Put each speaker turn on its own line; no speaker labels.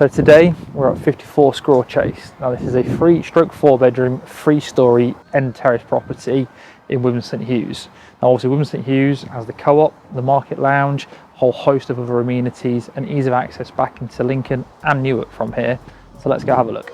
So today we're at 54 Squirrel Chase. Now this is a 3/4 bedroom, 3-storey end terrace property in Witham St Hughs. Now obviously Witham St Hughs has the co-op, the market lounge, a whole host of other amenities and ease of access back into Lincoln and Newark from here. So let's go have a look.